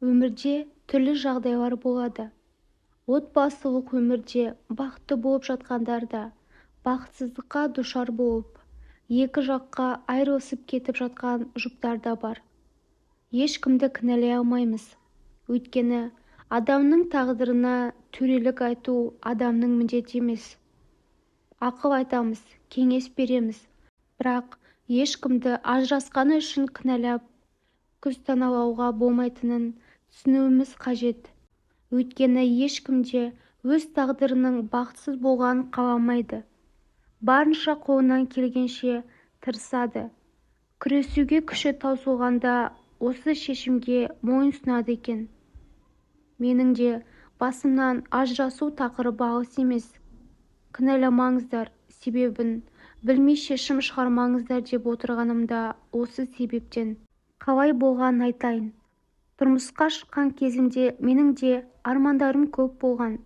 Өмірде түрлі жағдайлар болады. Отбасылық өмірде бақытты болып жатқандар да, бақытсыздыққа душар болып, екі жаққа айырылысып кетіп жатқан жұптар да бар. Ешкімді кінәлай алмаймыз. Өйткені адамның тағдырына төрелік айту адамның міндеті емес. Ақыл айтамыз, кеңес береміз. Бірақ ешкімді ажырасқаны үшін кінәлап, күстаналауға болмайтынын түсінуіміз қажет. Өйткені ешкімде өз тағдырының бақытсыз болғанын қаламайды. Барынша қолынан келгенше тырысады. Күресуге күші таусылғанда осы шешімге мойынсұнады екен. Менің де басымнан ажырасу тақырыбы алыс емес. Кінәламаңыздар, себебін білмей шешім шығармаңыздар деп отырғанымда осы себептен. Қалай болғанын айтайын. Тұрмысқа шыққан кезімде менің де армандарым көп болған.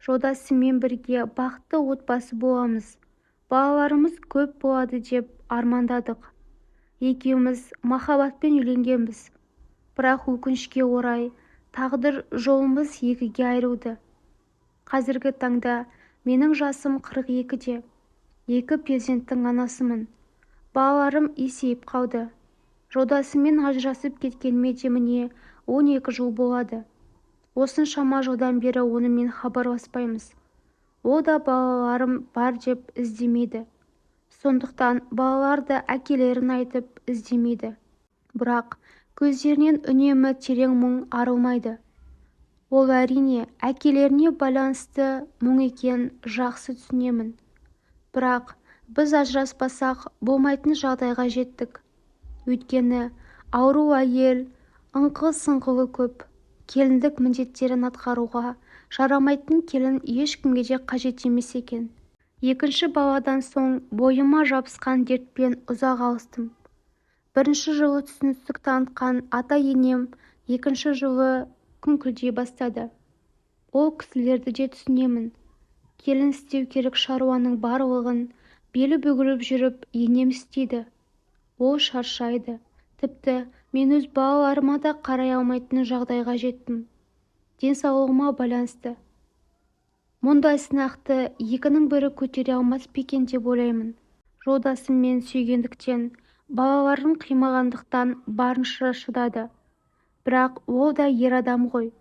Жолдасыммен бірге бақытты отбасы боламыз. Балаларымыз көп болады деп армандадық. Екеуміз махаббатпен үйленгенбіз. Бірақ өкінішке орай тағдыр жолымыз екіге айырылды. Қазіргі таңда менің жасым 42-де. Екі перзенттің анасымын. Балаларым есейіп қалды. Жолдасыммен ажырасып кеткеніме де міне 12 жыл болады. Осыншама жылдан бері онымен хабарласпаймыз. Ол да балаларым бар деп іздемейді. Сондықтан балалар да әкелерін айтып іздемейді. Бірақ көздерінен үнемі терең мұң арылмайды. Ол әрине әкелеріне байланысты мұң екенін жақсы түсінемін. Бірақ біз ажыраспасақ болмайтын жағдайға жеттік. Өйткені ауру әйел, ыңқыл-сыңқылы көп. Келіндік міндеттерін атқаруға жарамайтын келін ешкімге де қажет емес екен. Екінші баладан соң бойыма жабысқан дертпен ұзақ алыстым. Бірінші жылы түсіністік танытқан ата-енем екінші жылы күңкілдей бастады. Ол кісілерді де түсінемін. Келін істеу керек шаруаның барлығын белі бүгіліп жүріп енем істейді. Ол шаршайды. Тіпті мен өз балаларыма да қарай алмайтын жағдайға жеттім. Денсаулығыма байланысты. Мұндай сынақты екінің бірі көтере алмас па екен деп ойлаймын. Жолдасым мен сүйгендіктен, балаларын қимағандықтан барынша шыдады. Бірақ ол да ер адам ғой.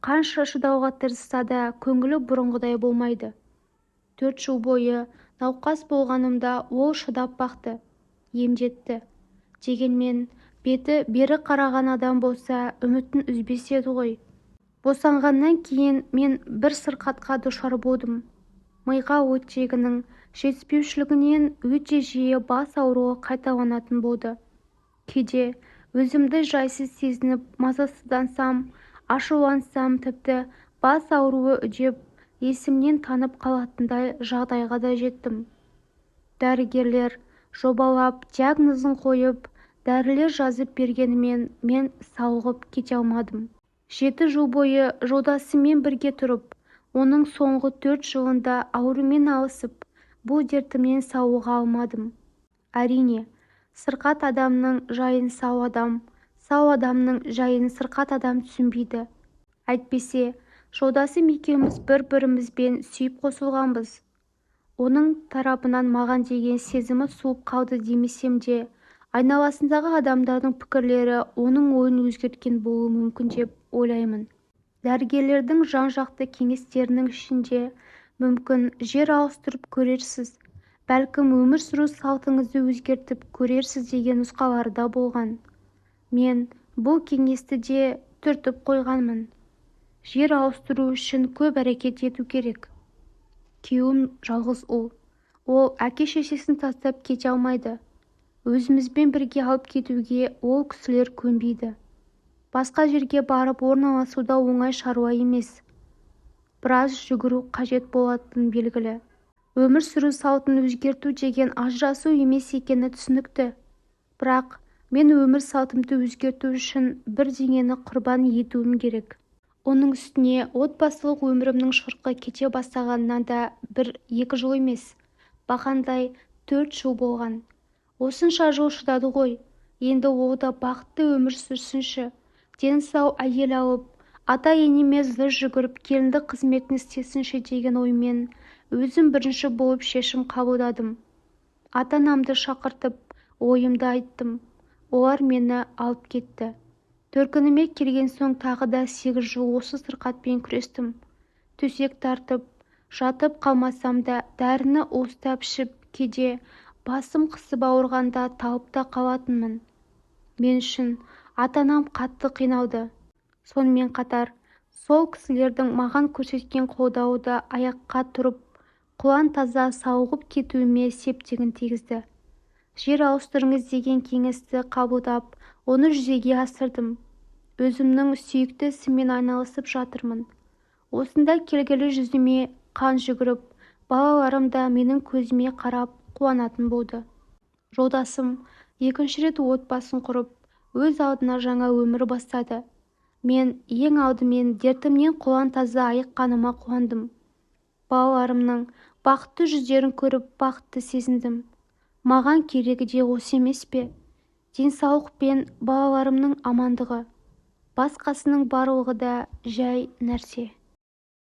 Қанша шыдауға тырысса да көңілі бұрынғыдай болмайды. 4 жыл бойы науқас болғанымда ол шыдап бақты, емдетті. Дегенмен беті бері қараған адам болса үмітін үзбес еді ғой. Босанғаннан кейін мен бір сырқатқа душар болдым. Миға оттегінің жетіспеушілігінен өте жиі бас ауруы қайталанатын болды. Кейде өзімді жайсыз сезініп мазасыздансам, ашулансам, тіпті бас ауруы үдеп есімнен танып қалатындай жағдайға да жеттім. Дәрігерлер жобалап диагнозын қойып, дәрілер жазып бергенімен мен сауығып кете алмадым. 7 жыл бойы жолдасыммен бірге тұрып, оның соңғы 4 жылында аурумен алысып, бұл дертімнен сауыға алмадым. Әрине, сырқат адамның жайын сау адамның жайын сырқат адам түсінбейді. Әйтпесе, жолдасым екеуміз бір-бірімізбен сүйіп қосылғанбыз. Оның тарапынан маған деген сезімі суып қалды демесем де, айналасындағы адамдардың пікірлері оның ойын өзгерткен болуы мүмкін деп ойлаймын. Дәрігерлердің жан-жақты кеңестерінің ішінде мүмкін жер ауыстырып көрерсіз, бәлкім өмір сүру салтыңызды өзгертіп көрерсіз деген нұсқаларда болған. Мен бұл кеңесті де түртіп қойғанмын. Жер ауыстыру үшін көп әрекет ету керек. Күйеуім жалғыз ұл. Ол әке-шешесін тастап кете алмайды. Өзімізбен бірге алып кетуге ол кісілер көнбейді. Басқа жерге барып орналасуда оңай шаруа емес. Біраз жүгіру қажет болатыны белгілі. Өмір сүру салтын өзгерту деген ажырасу емес екені түсінікті. Бірақ мен өмір салтымды өзгерту үшін бірдеңені құрбан етуім керек. Оның үстіне отбасылық өмірімнің шырқы кете бастағанынан да 1-2 жыл емес, бақандай 4 жыл болған. Осынша жыл шыдады ғой. Енді ол да бақытты өмір сүрсінші. дені сау әйел алып, ата-енеме зыр жүгіріп келіндік қызметін істесінші деген оймен өзім бірінші болып шешім қабылдадым. Ата-анамды шақыртып, ойымды айттым. Олар мені алып кетті. Төркініме келген соң тағы да 8 жыл осы сырқатпен күрестім. Төсек тартып, жатып қалмасам да дәріні уыстап ішіп, кейде басым қысып ауырғанда талып та қалатынмын. Мен үшін ата-анам қатты қиналды. Сонымен қатар, сол кісілердің маған көрсеткен қолдауы да аяққа тұрып, құлан таза сауығып кетуіме септігін тигізді. Жер ауыстырыңыз деген кеңесті қабылдап, оны жүзеге асырдым. Өзімнің сүйікті ісіммен айналысып жатырмын. Осында келгелі жүзіме қан жүгіріп, балаларым да менің көзіме қарап қуанатын болды. Жолдасым 2-ші рет отбасын құрып, өз алдына жаңа өмір бастады. Мен ең алдымен дертімнен құлан таза айыққаныма қуандым. Балаларымның бақытты жүздерін көріп бақытты сезіндім. Маған керегі де осы емес пе? Денсаулық пен балаларымның амандығы. Басқасының барлығы да жай нәрсе.